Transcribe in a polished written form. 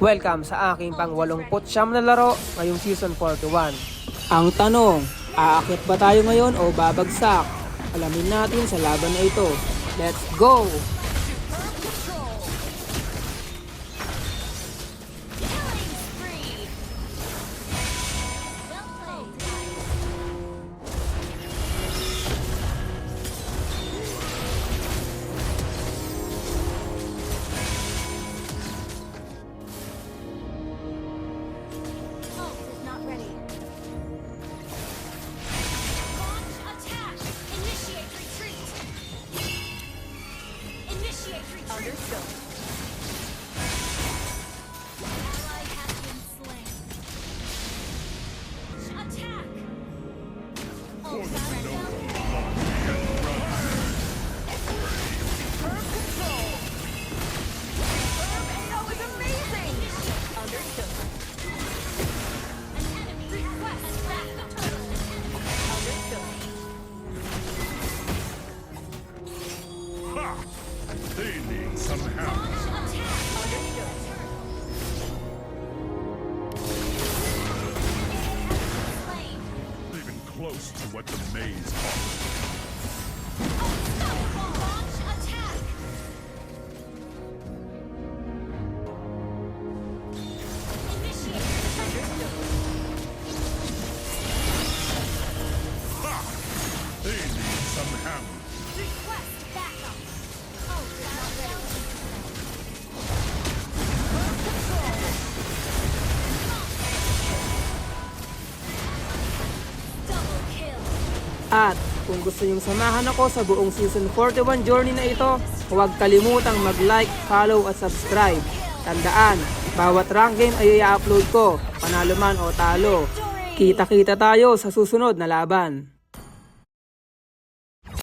Welcome sa aking pang-89 na laro ngayong Season 41. Ang tanong, aakyat ba tayo ngayon o babagsak? Alamin natin sa laban na ito. Let's go! Understood. Ally has been slain. Attack! Ult ready. Firm control. Firm AO is amazing. Understood. An enemy requests backup. Understood. They need some help. Even close to what the maze offers. Launch attack! Initiate. They need some help. Request backup. Oh, not ready. Double kill. At kung gusto nyong samahan ako sa buong Season 41 journey na ito, huwag kalimutang mag-like, follow at subscribe. Tandaan, bawat rank game ay i-upload ko, panalo man o talo. Kita-kita tayo sa susunod na laban.